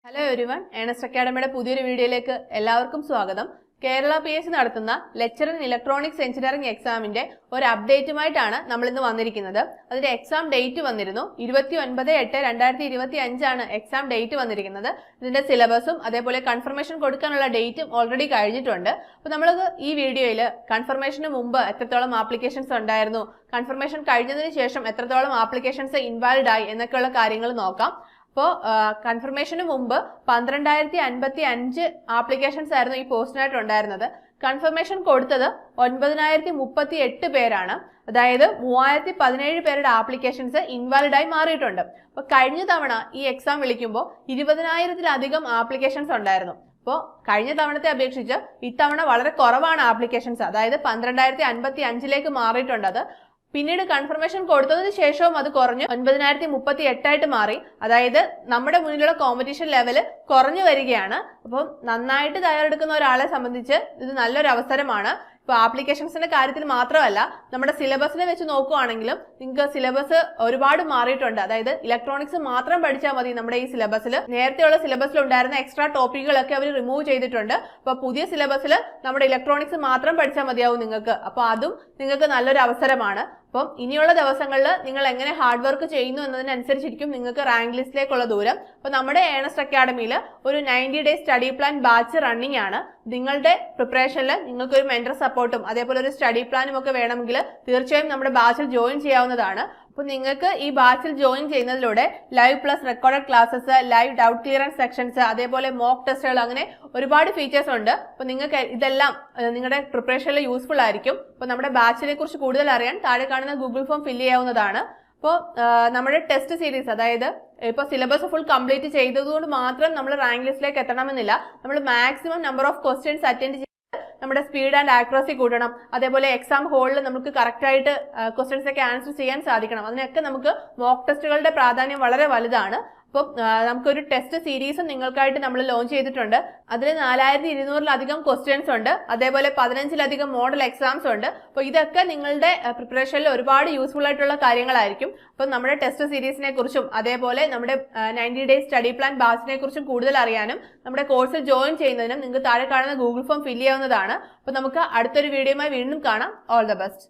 Hello everyone, Ernest അക്കാഡമിയുടെ പുതിയൊരു വീഡിയോയിലേക്ക് എല്ലാവർക്കും സ്വാഗതം. കേരള PSC നടത്തുന്ന ലെക്ചർ ഇൻ ഇലക്ട്രോണിക്സ് എഞ്ചിനീയറിംഗ് എക്സാമിന്റെ ഒരു അപ്ഡേറ്റുമായിട്ടാണ് നമ്മൾ ഇന്ന് വന്നിരിക്കുന്നത്. അതിന്റെ എക്സാം ഡേറ്റ് വന്നിരുന്നു 29/8/2025 ആണ് എക്സാം ഡേറ്റ് വന്നിരിക്കുന്നത്. ഇതിന്റെ സിലബസും അതേപോലെ കൺഫർമേഷൻ കൊടുക്കാനുള്ള ഡേറ്റും ഓൾറെഡി കഴിഞ്ഞിട്ടുണ്ട്. അപ്പോൾ നമ്മൾ ഈ വീഡിയോയിൽ കൺഫർമേഷന് മുമ്പ് എത്രത്തോളം ആപ്ലിക്കേഷൻസ് ഉണ്ടായിരുന്നു, കൺഫർമേഷൻ കഴിഞ്ഞതിന് ശേഷം എത്രത്തോളം ആപ്ലിക്കേഷൻസ് ഇൻവാലിഡ് ആയി എന്നൊക്കെയുള്ള കാര്യങ്ങൾ നോക്കാം. അപ്പോൾ കൺഫർമേഷന് മുമ്പ് 12,055 ആപ്ലിക്കേഷൻസ് ആയിരുന്നു ഈ പോസ്റ്റിനായിട്ട് ഉണ്ടായിരുന്നത്. കൺഫർമേഷൻ കൊടുത്തത് 9,038 പേരാണ്. അതായത് 3,017 പേരുടെ ആപ്ലിക്കേഷൻസ് ഇൻവാലിഡ് ആയി മാറിയിട്ടുണ്ട്. അപ്പോൾ കഴിഞ്ഞ തവണ ഈ എക്സാം വിളിക്കുമ്പോൾ 20,000-ലധികം ആപ്ലിക്കേഷൻസ് ഉണ്ടായിരുന്നു. അപ്പോൾ കഴിഞ്ഞ തവണത്തെ അപേക്ഷിച്ച് ഇത്തവണ വളരെ കുറവാണ് ആപ്ലിക്കേഷൻസ്. അതായത് 12,055 മാറിയിട്ടുണ്ട്. അത് പിന്നീട് കൺഫർമേഷൻ കൊടുത്തതിന് ശേഷവും അത് കുറഞ്ഞു 9,038 ആയിട്ട് മാറി. അതായത് നമ്മുടെ മുന്നിലുള്ള കോമ്പറ്റീഷൻ ലെവല് കുറഞ്ഞു വരികയാണ്. അപ്പം നന്നായിട്ട് തയ്യാറെടുക്കുന്ന ഒരാളെ സംബന്ധിച്ച് ഇത് നല്ലൊരു അവസരമാണ്. ഇപ്പോൾ ആപ്ലിക്കേഷൻസിന്റെ കാര്യത്തിൽ മാത്രമല്ല, നമ്മുടെ സിലബസിനെ വെച്ച് നോക്കുകയാണെങ്കിലും നിങ്ങൾക്ക് സിലബസ് ഒരുപാട് മാറിയിട്ടുണ്ട്. അതായത് ഇലക്ട്രോണിക്സ് മാത്രം പഠിച്ചാൽ മതി. നമ്മുടെ ഈ സിലബസിൽ നേരത്തെയുള്ള സിലബസിൽ ഉണ്ടായിരുന്ന എക്സ്ട്രാ ടോപ്പിക്കുകളൊക്കെ അവർ റിമൂവ് ചെയ്തിട്ടുണ്ട്. അപ്പോൾ പുതിയ സിലബസിൽ നമ്മുടെ ഇലക്ട്രോണിക്സ് മാത്രം പഠിച്ചാൽ മതിയാവും നിങ്ങൾക്ക്. അപ്പോൾ അതും നിങ്ങൾക്ക് നല്ലൊരു അവസരമാണ്. അപ്പം ഇനിയുള്ള ദിവസങ്ങളിൽ നിങ്ങൾ എങ്ങനെ ഹാർഡ് വർക്ക് ചെയ്യുന്നു എന്നതിനനുസരിച്ചിരിക്കും നിങ്ങൾക്ക് റാങ്ക് ലിസ്റ്റിലേക്കുള്ള ദൂരം. അപ്പോൾ നമ്മുടെ ഏണസ്റ്റ് അക്കാഡമിയിൽ ഒരു 90 day study plan batch running ആണ്. നിങ്ങളുടെ പ്രിപ്പറേഷനിൽ നിങ്ങൾക്കൊരു മെന്റർ സപ്പോർട്ടും അതേപോലെ ഒരു സ്റ്റഡി പ്ലാനും ഒക്കെ വേണമെങ്കിൽ തീർച്ചയായും നമ്മുടെ ബാച്ചിൽ ജോയിൻ ചെയ്യാവുന്നതാണ്. അപ്പോൾ നിങ്ങൾക്ക് ഈ ബാച്ചിൽ ജോയിൻ ചെയ്യുന്നതിലൂടെ live plus recorded classes, live doubt clearance sections, അതേപോലെ മോക്ക് ടെസ്റ്റുകൾ, അങ്ങനെ ഒരുപാട് ഫീച്ചേഴ്സ് ഉണ്ട്. അപ്പോൾ നിങ്ങൾക്ക് ഇതെല്ലാം നിങ്ങളുടെ പ്രിപ്പറേഷനിൽ യൂസ്ഫുൾ ആയിരിക്കും. അപ്പോൾ നമ്മുടെ ബാച്ചിനെ കുറിച്ച് കൂടുതൽ അറിയാൻ താഴെ കാണുന്ന ഗൂഗിൾ ഫോം ഫില്ല് ചെയ്യാവുന്നതാണ്. അപ്പോൾ നമ്മുടെ ടെസ്റ്റ് സീരീസ്, അതായത് ഇപ്പോൾ സിലബസ് ഫുൾ കംപ്ലീറ്റ് ചെയ്തതുകൊണ്ട് മാത്രം നമ്മൾ റാങ്ക് ലിസ്റ്റിലേക്ക് എത്തണമെന്നില്ല. നമ്മൾ maximum number of questions attend ചെയ്ത് നമ്മുടെ സ്പീഡ് ആൻഡ് ആക്യുറസി കൂട്ടണം. അതേപോലെ എക്സാം ഹോളിൽ നമുക്ക് കറക്റ്റ് ആയിട്ട് ക്വസ്റ്റ്യൻസ് ഒക്കെ ആൻസർ ചെയ്യാൻ സാധിക്കണം. അതിനൊക്കെ നമുക്ക് മോക്ക് ടെസ്റ്റുകളുടെ പ്രാധാന്യം വളരെ വലുതാണ്. അപ്പം നമുക്കൊരു ടെസ്റ്റ് സീരീസും നിങ്ങൾക്കായിട്ട് നമ്മൾ ലോഞ്ച് ചെയ്തിട്ടുണ്ട്. അതിൽ 4,200-ലധികം ക്വസ്റ്റ്യൻസ് ഉണ്ട്. അതേപോലെ 15-ലധികം മോഡൽ എക്സാംസ് ഉണ്ട്. അപ്പോൾ ഇതൊക്കെ നിങ്ങളുടെ പ്രിപ്പറേഷനിൽ ഒരുപാട് യൂസ്ഫുൾ ആയിട്ടുള്ള കാര്യങ്ങളായിരിക്കും. അപ്പം നമ്മുടെ ടെസ്റ്റ് സീരീസിനെ കുറിച്ചും അതേപോലെ നമ്മുടെ 90 ഡേ സ്റ്റഡി പ്ലാൻ ബാച്ചിനെ കുറിച്ചും കൂടുതൽ അറിയാനും നമ്മുടെ കോഴ്സിൽ ജോയിൻ ചെയ്യുന്നതിനും നിങ്ങൾക്ക് താഴെ കാണുന്ന ഗൂഗിൾ ഫോം ഫില്ല് ചെയ്യാവുന്നതാണ്. അപ്പോൾ നമുക്ക് അടുത്തൊരു വീഡിയോയുമായി വീണ്ടും കാണാം. All the best.